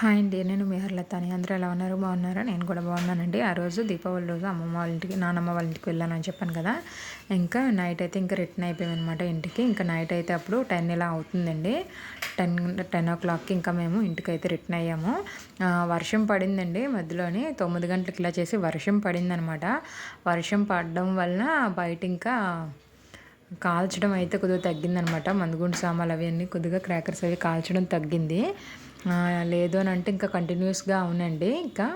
Hi అండి. నేను మీ హర్లతాని. అందరూ ఎలా ఉన్నారు? బాగున్నారా? నేను కూడా బాగున్నానండి. ఆ రోజు దీపావళి రోజు అమ్మమ్మ వాళ్ళ ఇంటికి, నానమ్మ వాళ్ళ ఇంటికి వెళ్ళానని చెప్పాను కదా! ఇంకా నైట్ అయితే ఇంకా రిటర్న్ అయిపోయామనమాట ఇంటికి. ఇంకా నైట్ అయితే అప్పుడు 10 ఇలా అవుతుందండి. 10 ఇంకా మేము ఇంటికైతే రిటర్న్ అయ్యాము. వర్షం పడిందండి మధ్యలోని 9 గంటలకి ఇలా చేసి వర్షం పడిందనమాట. వర్షం పడడం వలన బయట ఇంకా కాల్చడం అయితే కొద్దిగా తగ్గిందనమాట. మందుగుండు సామాన్లు అవన్నీ కొద్దిగా క్రాకర్స్ అవి కాల్చడం తగ్గింది. లేదు అని అంటే ఇంకా కంటిన్యూస్గా అవునండి. ఇంకా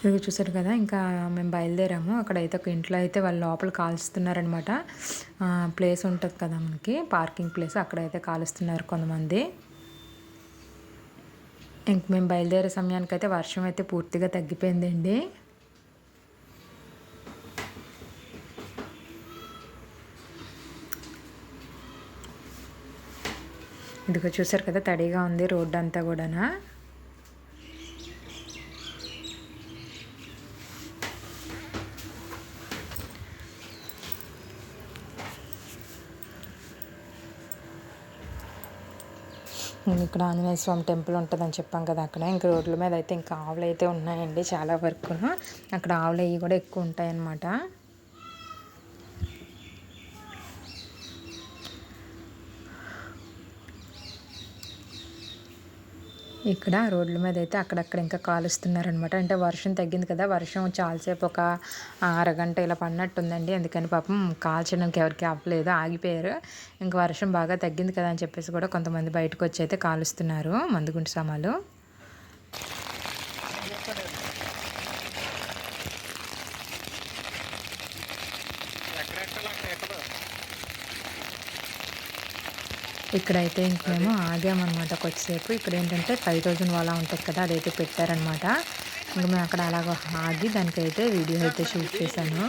ఇది చూసారు కదా, ఇంకా మేము బయలుదేరాము. అక్కడైతే ఒక ఇంట్లో అయితే వాళ్ళు లోపల కాలుస్తున్నారనమాట. ప్లేస్ ఉంటుంది కదా మనకి, పార్కింగ్ ప్లేస్, అక్కడైతే కాలుస్తున్నారు కొంతమంది. ఇంక మేము బయలుదేరే సమయానికైతే వర్షం అయితే పూర్తిగా తగ్గిపోయిందండి. ఇదిగో చూసారు కదా, తడిగా ఉంది రోడ్డు అంతా కూడానా. ఇక్కడ ఆంజనేయ స్వామి టెంపుల్ ఉంటుందని చెప్పాం కదా అక్కడ. ఇంకా రోడ్ల మీద అయితే ఇంకా ఆవులు అయితే ఉన్నాయండి చాలా వరకు. అక్కడ ఆవులు అవి కూడా ఎక్కువ ఉంటాయి అన్నమాట. ఇక్కడ రోడ్ల మీద అయితే అక్కడక్కడ ఇంకా కాలుస్తున్నారనమాట. అంటే వర్షం తగ్గింది కదా, వర్షం చాలాసేపు ఒక అరగంట ఇలా పడినట్టుందండి. అందుకని పాపం కాల్చడానికి ఎవరికి అవ్వలేదు, ఆగిపోయారు. ఇంకా వర్షం బాగా తగ్గింది కదా అని చెప్పేసి కూడా కొంతమంది బయటకు వచ్చి అయితే కాలుస్తున్నారు మందుగుండు సామాలు. ఇక్కడైతే ఇంక మేము ఆగామన్నమాట కొద్దిసేపు. ఇక్కడ ఏంటంటే 5000 వాలా ఉంటుంది కదా, అదైతే పెట్టారనమాట. ఇంక మేము అక్కడ అలాగ ఆగి దానికైతే వీడియో అయితే షూట్ చేశాను.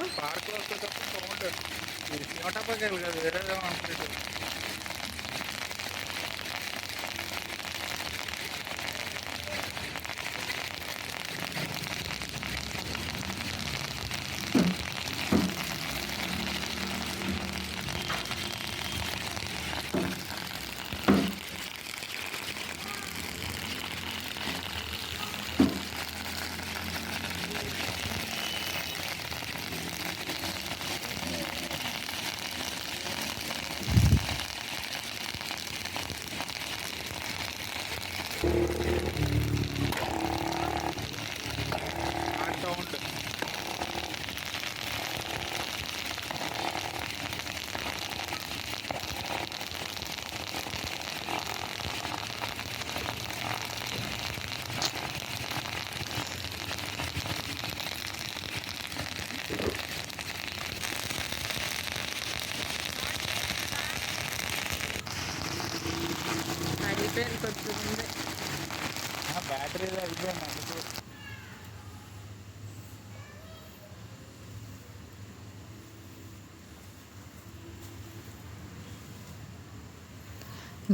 బ్యాటరీ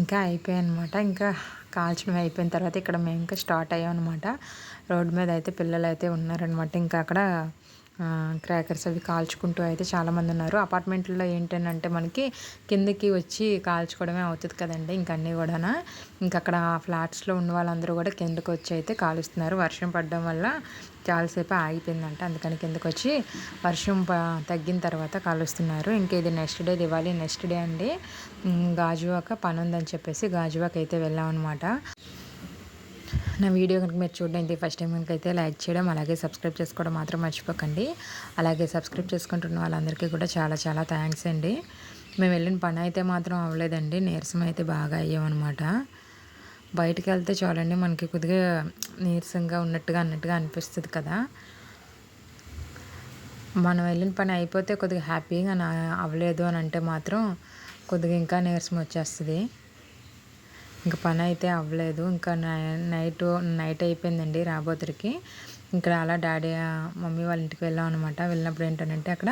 ఇంకా అయిపోయాయి అనమాట. ఇంకా కాల్చడం అయిపోయిన తర్వాత ఇక్కడ మేము ఇంకా స్టార్ట్ అయ్యాం అనమాట. రోడ్డు మీద అయితే పిల్లలు అయితే ఉన్నారనమాట. ఇంకా అక్కడ క్రాకర్స్ అవి కాల్చుకుంటూ అయితే చాలామంది ఉన్నారు. అపార్ట్మెంట్లో ఏంటంటే మనకి కిందకి వచ్చి కాల్చుకోవడమే అవుతుంది కదండి ఇంక అన్నీ కూడా. ఇంకా అక్కడ ఫ్లాట్స్లో ఉన్న వాళ్ళందరూ కూడా కిందకి వచ్చి అయితే కాలుస్తున్నారు. వర్షం పడడం వల్ల చాలాసేపు ఆగిపోయిందంట, అందుకని కిందకి వచ్చి వర్షం తగ్గిన తర్వాత కాలుస్తున్నారు. ఇంకా ఇది next day, Diwali next day అండి. గాజువాక పని ఉందని చెప్పేసి గాజువాక అయితే వెళ్ళాం అనమాట. నా వీడియో కనుక మీరు చూడండి ఫస్ట్ టైం కనుక అయితే లైక్ చేయడం, అలాగే సబ్స్క్రైబ్ చేసుకోవడం మాత్రం మర్చిపోకండి. అలాగే సబ్స్క్రైబ్ చేసుకుంటున్న వాళ్ళందరికీ కూడా చాలా చాలా థ్యాంక్స్ అండి. మేము వెళ్ళిన పని అయితే మాత్రం అవ్వలేదండి, నీరసం అయితే బాగా అయ్యామన్నమాట. బయటికి వెళ్తే చాలండి మనకి కొద్దిగా నీరసంగా అన్నట్టుగా అనిపిస్తుంది కదా. మనం వెళ్ళిన పని అయిపోతే కొద్దిగా హ్యాపీగా అవ్వలేదు అని అంటే మాత్రం కొద్దిగా ఇంకా నీరసం వచ్చేస్తుంది. ఇంకా పని అయితే అవ్వలేదు. ఇంకా నైట్ అయిపోయిందండి రాబోతురికి. ఇక్కడ అలా డాడీ మమ్మీ వాళ్ళ ఇంటికి వెళ్ళాం అనమాట. వెళ్ళినప్పుడు ఏంటంటే అక్కడ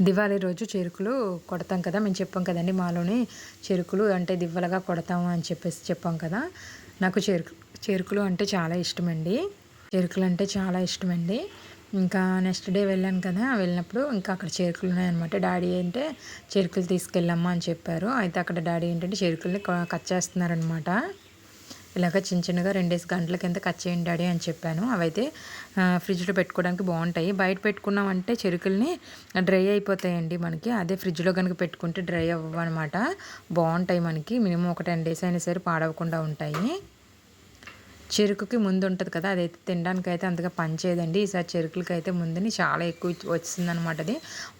దివాళీ రోజు చెరుకులు కొడతాం కదా, మేము చెప్పాం కదండి మాలోని చెరుకులు అంటే దివ్వలుగా కొడతాము అని చెప్పేసి చెప్పాం కదా. నాకు చెరుకులు అంటే చాలా ఇష్టమండి. చెరుకులు అంటే చాలా ఇష్టమండి. ఇంకా నెక్స్ట్ డే వెళ్ళాను కదా, వెళ్ళినప్పుడు ఇంకా అక్కడ చెరుకులు ఉన్నాయన్నమాట. డాడీ అంటే చెరుకులు తీసుకెళ్ళమ్మా అని చెప్పారు. అయితే అక్కడ డాడీ ఏంటంటే చెరుకుల్ని కట్ చేస్తున్నారనమాట. ఇలాగ చిన్న చిన్నగా 2 గంటల కింద కట్ చేయండి డాడీ అని చెప్పాను. అవైతే ఫ్రిడ్జ్లో పెట్టుకోవడానికి బాగుంటాయి. బయట పెట్టుకున్నామంటే చెరుకుల్ని డ్రై అయిపోతాయండి మనకి. అదే ఫ్రిడ్జ్లో కనుక పెట్టుకుంటే డ్రై అవ్వనమాట. బాగుంటాయి మనకి. మినిమం ఒక 10 డేస్ అయినా సరే పాడవకుండా ఉంటాయి. చెరుకుకి ముందు ఉంటుంది కదా, అదైతే తినడానికైతే అంతగా పనిచేయదండి. ఈసారి చెరుకులకి అయితే ముందుని చాలా ఎక్కువ వచ్చిందనమాట. అది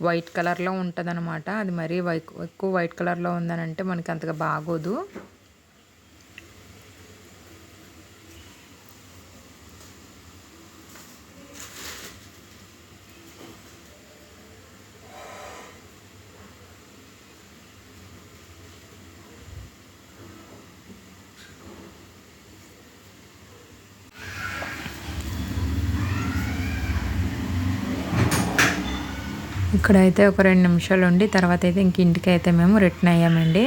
వైట్ కలర్లో ఉంటుంది అనమాట. అది మరీ ఎక్కువ వైట్ కలర్లో ఉందని అంటే మనకి అంతగా బాగోదు. ఇక్కడైతే ఒక 2 నిమిషాలు ఉండి తర్వాత అయితే ఇంక ఇంటికి అయితే మేము రిటర్న్ అయ్యామండి.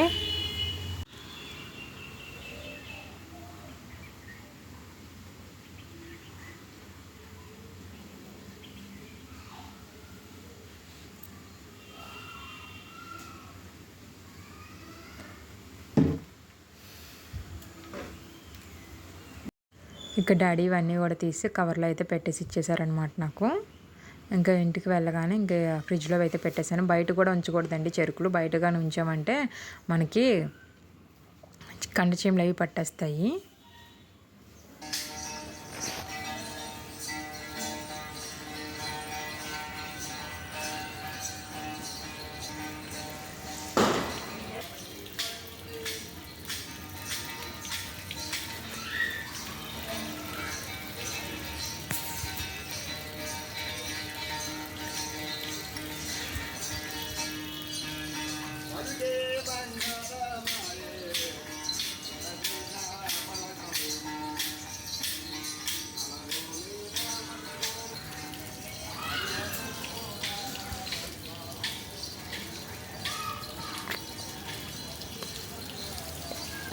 ఇక డాడీ ఇవన్నీ కూడా తీసి కవర్లో అయితే పెట్టేసి ఇచ్చేసారనమాట నాకు. ఇంకా ఇంటికి వెళ్ళగానే ఇంకా ఫ్రిడ్జ్లో అయితే పెట్టేశాను. బయట కూడా ఉంచకూడదండి చెరుకులు. బయటగానే ఉంచామంటే మనకి కండ చీమలు అవి పట్టేస్తాయి.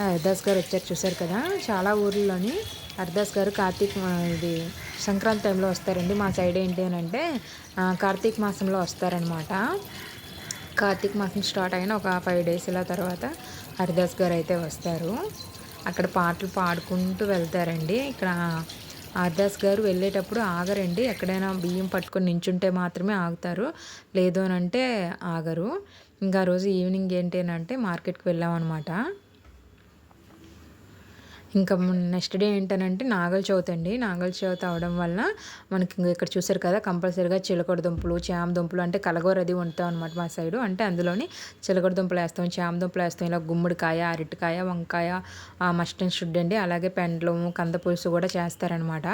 హరిదాస్ గారు వచ్చారు చూసారు కదా. చాలా ఊర్లలోని హరిదాస్ గారు ఇది సంక్రాంతి టైంలో వస్తారండి. మా సైడ్ ఏంటి అని అంటే కార్తీక మాసంలో వస్తారనమాట. కార్తీక మాసం స్టార్ట్ అయిన ఒక 5 డేస్ ఇలా తర్వాత హరిదాస్ గారు అయితే వస్తారు. అక్కడ పాటలు పాడుకుంటూ వెళ్తారండి. ఇక్కడ హరిదాస్ గారు వెళ్ళేటప్పుడు ఆగరండి. ఎక్కడైనా బియ్యం పట్టుకొని నించుంటే మాత్రమే ఆగుతారు, లేదు అని అంటే ఆగరు. ఇంకా రోజు ఈవినింగ్ ఏంటి అని అంటే మార్కెట్కి వెళ్ళామన్నమాట. ఇంకా నెక్స్ట్ డే ఏంటనంటే నాగల చవితి అండి. నాగల చవితి అవడం వల్ల మనకి ఇక్కడ చూసారు కదా, కంపల్సరీగా చిలకడ దుంపలు, చామ దుంపలు అంటే కలగూర అది వండుతాం అనమాట మా సైడు. అంటే అందులోని చిలకడ దుంపలు వేస్తాం, చామ దుంపలు వేస్తాం, ఇలా గుమ్మడికాయ, అరటికాయ, వంకాయ, మస్టర్డ్ షుడ్ అండి, అలాగే పెండ్లము, కంద పులుసు కూడా చేస్తారనమాట.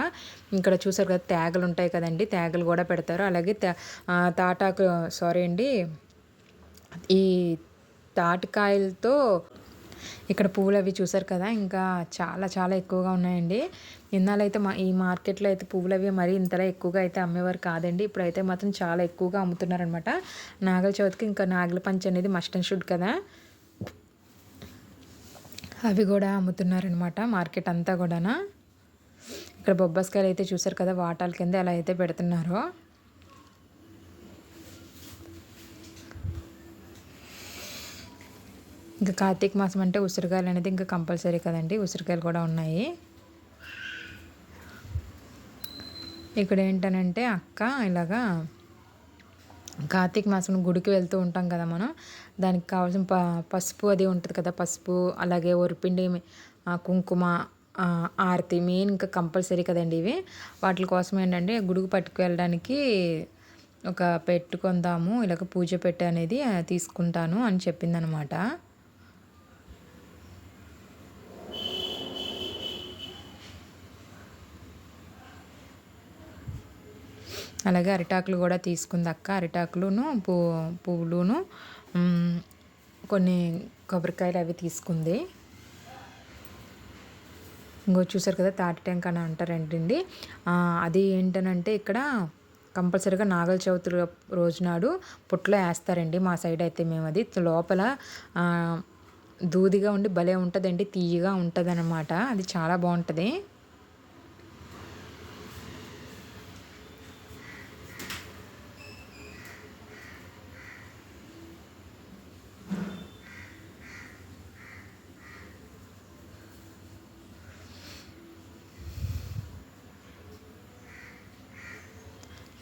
ఇక్కడ చూసారు కదా తేగలు ఉంటాయి కదండి, తేగలు కూడా పెడతారు. అలాగే తాటాకు ఈ తాటికాయలతో ఇక్కడ పువ్వులు అవి చూసారు కదా, ఇంకా చాలా చాలా ఎక్కువగా ఉన్నాయండి. ఇన్నాళ్ళైతే ఈ మార్కెట్లో అయితే పువ్వులు అవి మరీ ఇంతలా ఎక్కువగా అయితే అమ్మేవారు కాదండి. ఇప్పుడైతే మాత్రం చాలా ఎక్కువగా అమ్ముతున్నారనమాట. నాగల చవితికి ఇంకా నాగల పంచ అనేది మస్ట్ అండ్ షుడ్ కదా, అవి కూడా అమ్ముతున్నారనమాట మార్కెట్ అంతా కూడా. ఇక్కడ బొబ్బస్కాయలు అయితే చూసారు కదా, వాటాల కింద ఎలా అయితే పెడుతున్నారో. ఇంకా కార్తీక మాసం అంటే ఉసిరికాయలు అనేది ఇంకా కంపల్సరీ కదండి, ఉసిరికాయలు కూడా ఉన్నాయి. ఇక్కడ ఏంటనంటే అక్క ఇలాగా కార్తీక మాసం గుడికి వెళ్తూ ఉంటాం కదా మనం, దానికి కావాల్సిన పసుపు అది ఉంటుంది కదా, పసుపు అలాగే ఒరిపిండి, కుంకుమ, ఆరతి మెయిన్ ఇంకా కంపల్సరీ కదండి ఇవి. వాటి కోసం ఏంటంటే గుడికి పట్టుకు వెళ్ళడానికి ఒక పెట్టుకుందాము, ఇలాగ పూజ పెట్టి అనేది తీసుకుంటాను అని చెప్పిందనమాట. అలాగే అరిటాకులు కూడా తీసుకుంది అక్క. అరిటాకులును పువ్వులును కొన్ని కొబ్బరికాయలు అవి తీసుకుంది. ఇంకో చూసారు కదా తాటి టెంక అని అంటారంటండి. అది ఏంటనంటే ఇక్కడ కంపల్సరీగా నాగల చవితి రోజు నాడు పుట్లో వేస్తారండి మా సైడ్ అయితే. మేము అది లోపల దూదిగా ఉండి భలే ఉంటుందండి, తీయగా ఉంటుంది అన్నమాట. అది చాలా బాగుంటుంది.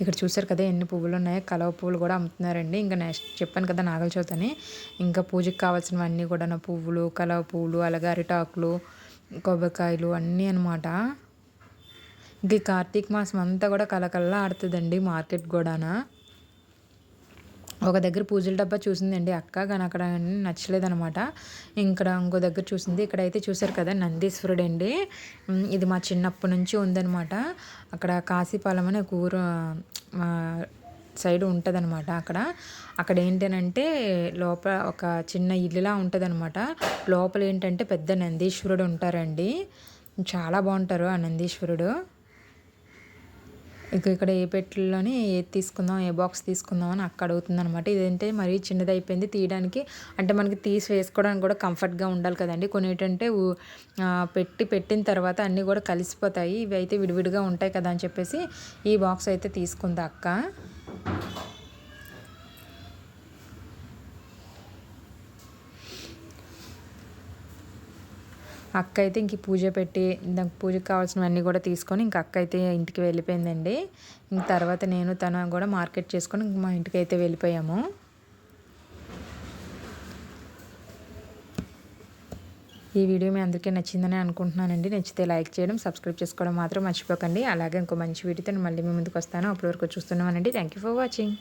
ఇక్కడ చూసారు కదా ఎన్ని పువ్వులు ఉన్నాయో, కలవ పువ్వులు కూడా అమ్ముతున్నారండి. ఇంకా నెక్స్ట్ చెప్పాను కదా నాగల చవితి అని, ఇంకా పూజకి కావాల్సినవన్నీ కూడా పువ్వులు, కలవ పువ్వులు, అలాగే అరిటాకులు, కొబ్బరికాయలు అన్నీ అనమాట. ఇంక ఈ కార్తీక మాసం అంతా కూడా కలకల్లా ఆడుతుందండి మార్కెట్ కూడానా. ఒక దగ్గర పూజల డబ్బా చూసిందండి అక్క, కానీ అక్కడ నచ్చలేదనమాట. ఇక్కడ ఇంకో దగ్గర చూసింది. ఇక్కడైతే చూసారు కదా నందీశ్వరుడు అండి. ఇది మా చిన్నప్పటి నుంచి ఉందనమాట. అక్కడ కాశీపాలెం అనే ఒక ఊరు మా సైడ్ ఉంటుందన్నమాట. అక్కడ ఏంటనంటే లోపల ఒక చిన్న ఇల్లులా ఉంటుందన్నమాట. లోపల ఏంటంటే పెద్ద నందీశ్వరుడు ఉంటారండి. చాలా బాగుంటారు ఆ నందీశ్వరుడు. ఇక్కడ ఏ పెట్టెలోని ఏది తీసుకుందాం, ఏ బాక్స్ తీసుకుందాం అని అక్క అడుగుతుందనమాట. ఇదేంటే మరీ చిన్నదైపోయింది తీయడానికి, అంటే మనకి తీసి వేసుకోవడానికి కూడా కంఫర్ట్గా ఉండాలి కదండి. కొన్ని ఏంటంటే పెట్టిన తర్వాత అన్నీ కూడా కలిసిపోతాయి, ఇవి అయితే విడివిడిగా ఉంటాయి కదా అని చెప్పేసి ఈ బాక్స్ అయితే తీసుకుంది అక్క. అక్క అయితే ఇంక పూజ పెట్టి దానికి పూజకి కావాల్సినవన్నీ కూడా తీసుకొని ఇంక అక్క అయితే ఇంటికి వెళ్ళిపోయిందండి. ఇంక తర్వాత నేను తను కూడా మార్కెట్ చేసుకొని ఇంక మా ఇంటికి అయితే వెళ్ళిపోయాము. ఈ వీడియో మీ అందరికీ నచ్చిందని అనుకుంటున్నానండి. నచ్చితే లైక్ చేయడం, సబ్స్క్రైబ్ చేసుకోవడం మాత్రం మర్చిపోకండి. అలాగే ఇంకో మంచి వీడియోతో మళ్ళీ మీ ముందుకు వస్తాను. అప్పటి వరకు చూస్తున్నామనండి. Thank you for watching.